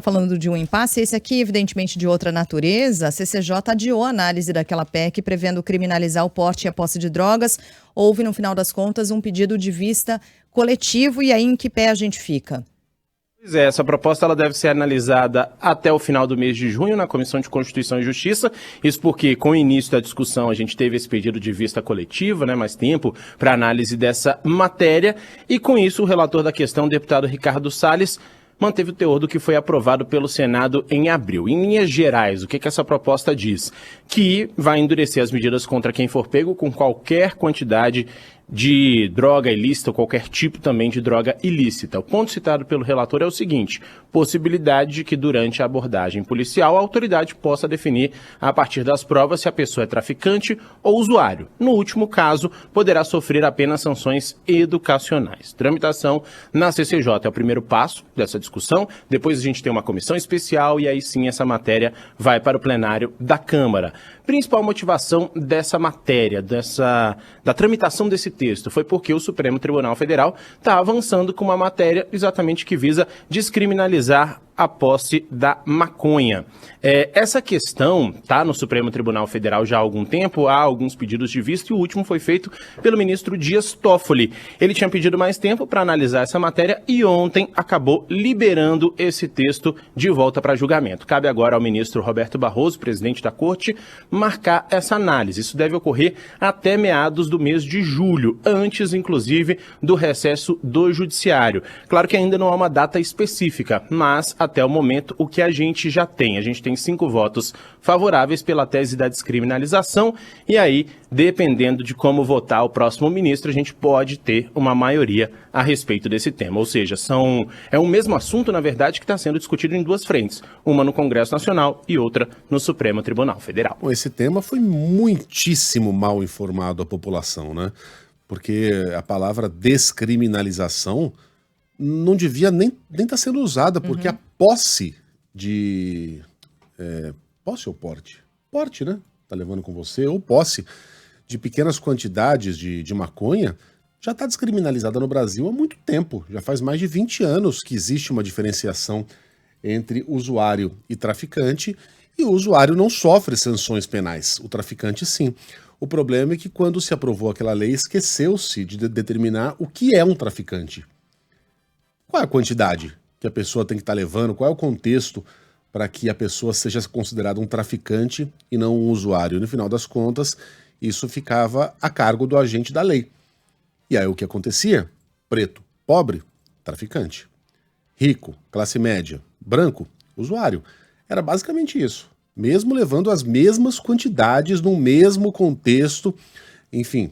falando de um impasse, esse aqui, evidentemente, de outra natureza. A CCJ adiou a análise daquela PEC prevendo criminalizar o porte e a posse de drogas. Houve, no final das contas, um pedido de vista coletivo. E aí, em que pé a gente fica? Pois é, essa proposta ela deve ser analisada até o final do mês de junho na Comissão de Constituição e Justiça. Isso porque, com o início da discussão, a gente teve esse pedido de vista coletiva, mais tempo para análise dessa matéria. E com isso, o relator da questão, o deputado Ricardo Salles, manteve o teor do que foi aprovado pelo Senado em abril. Em linhas gerais, o que essa proposta diz? Que vai endurecer as medidas contra quem for pego com qualquer quantidade de droga ilícita ou qualquer tipo também de droga ilícita. O ponto citado pelo relator é o seguinte: possibilidade de que durante a abordagem policial a autoridade possa definir a partir das provas se a pessoa é traficante ou usuário. No último caso, poderá sofrer apenas sanções educacionais. Tramitação na CCJ é o primeiro passo dessa discussão. Depois a gente tem uma comissão especial e aí sim essa matéria vai para o plenário da Câmara. Principal motivação dessa matéria, da tramitação desse texto, foi porque o Supremo Tribunal Federal está avançando com uma matéria exatamente que visa descriminalizar a posse da maconha. Essa questão está no Supremo Tribunal Federal já há algum tempo, há alguns pedidos de vista e o último foi feito pelo ministro Dias Toffoli. Ele tinha pedido mais tempo para analisar essa matéria e ontem acabou liberando esse texto de volta para julgamento. Cabe agora ao ministro Roberto Barroso, presidente da Corte, marcar essa análise. Isso deve ocorrer até meados do mês de julho, antes, inclusive, do recesso do Judiciário. Claro que ainda não há uma data específica, mas até o momento o que a gente já tem. A gente tem 5 votos favoráveis pela tese da descriminalização e aí, dependendo de como votar o próximo ministro, a gente pode ter uma maioria a respeito desse tema. Ou seja, é o mesmo assunto, na verdade, que está sendo discutido em 2 frentes. Uma no Congresso Nacional e outra no Supremo Tribunal Federal. Bom, esse tema foi muitíssimo mal informado à população, né? Porque a palavra descriminalização não devia nem estar sendo usada, porque a posse de... posse ou porte? Porte, né? Tá levando com você, ou posse de pequenas quantidades de maconha já está descriminalizada no Brasil há muito tempo. Já faz mais de 20 anos que existe uma diferenciação entre usuário e traficante, e o usuário não sofre sanções penais, o traficante sim. O problema é que quando se aprovou aquela lei, esqueceu-se de determinar o que é um traficante. Qual é a quantidade que a pessoa tem que estar levando? Qual é o contexto para que a pessoa seja considerada um traficante e não um usuário? No final das contas, isso ficava a cargo do agente da lei. E aí o que acontecia? Preto, pobre, traficante. Rico, classe média, branco, usuário. Era basicamente isso. Mesmo levando as mesmas quantidades no mesmo contexto, enfim,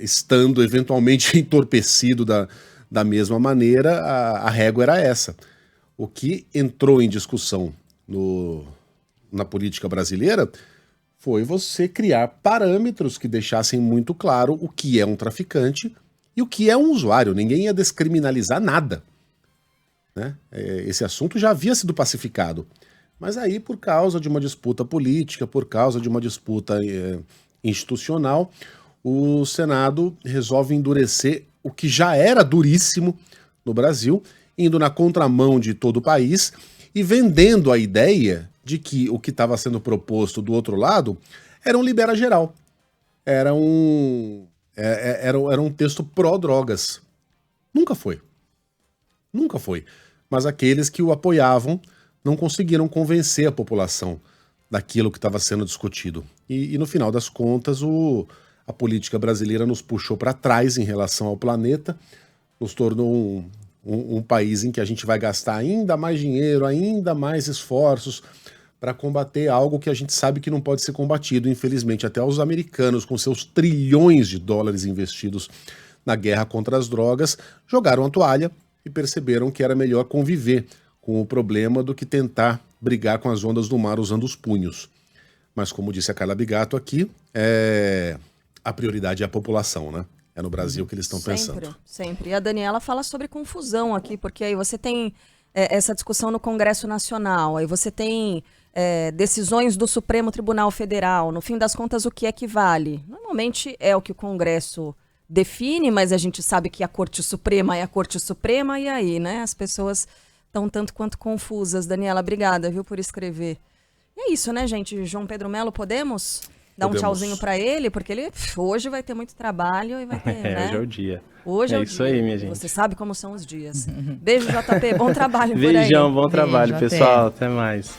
estando eventualmente entorpecido da mesma maneira, a régua era essa. O que entrou em discussão na política brasileira foi você criar parâmetros que deixassem muito claro o que é um traficante e o que é um usuário. Ninguém ia descriminalizar nada, né? Esse assunto já havia sido pacificado. Mas aí, por causa de uma disputa política, por causa de uma disputa institucional, o Senado resolve endurecer o que já era duríssimo no Brasil, indo na contramão de todo o país e vendendo a ideia de que o que estava sendo proposto do outro lado era um libera geral. Era um texto pró-drogas. Nunca foi. Nunca foi. Mas aqueles que o apoiavam não conseguiram convencer a população daquilo que estava sendo discutido. E no final das contas, a política brasileira nos puxou para trás em relação ao planeta, nos tornou um país em que a gente vai gastar ainda mais dinheiro, ainda mais esforços para combater algo que a gente sabe que não pode ser combatido. Infelizmente, até os americanos, com seus trilhões de dólares investidos na guerra contra as drogas, jogaram a toalha e perceberam que era melhor conviver com o problema do que tentar brigar com as ondas do mar usando os punhos. Mas como disse a Carla Bigato aqui, a prioridade é a população, né? É no Brasil que eles estão pensando. Sempre. E a Daniela fala sobre confusão aqui, porque aí você tem essa discussão no Congresso Nacional, aí você tem decisões do Supremo Tribunal Federal. No fim das contas, o que é que vale? Normalmente é o que o Congresso define, mas a gente sabe que a Corte Suprema é a Corte Suprema, e aí, né? As pessoas estão tanto quanto confusas. Daniela, obrigada, viu, por escrever. E é isso, né, gente? João Pedro Melo, podemos dar um tchauzinho para ele? Porque ele hoje vai ter muito trabalho e vai ter, né? Hoje é o dia. Hoje é o isso dia. aí, minha gente. Você sabe como são os dias. Beijo, JP. Bom trabalho por aí. Beijão, bom trabalho, Beijo, pessoal. Até mais.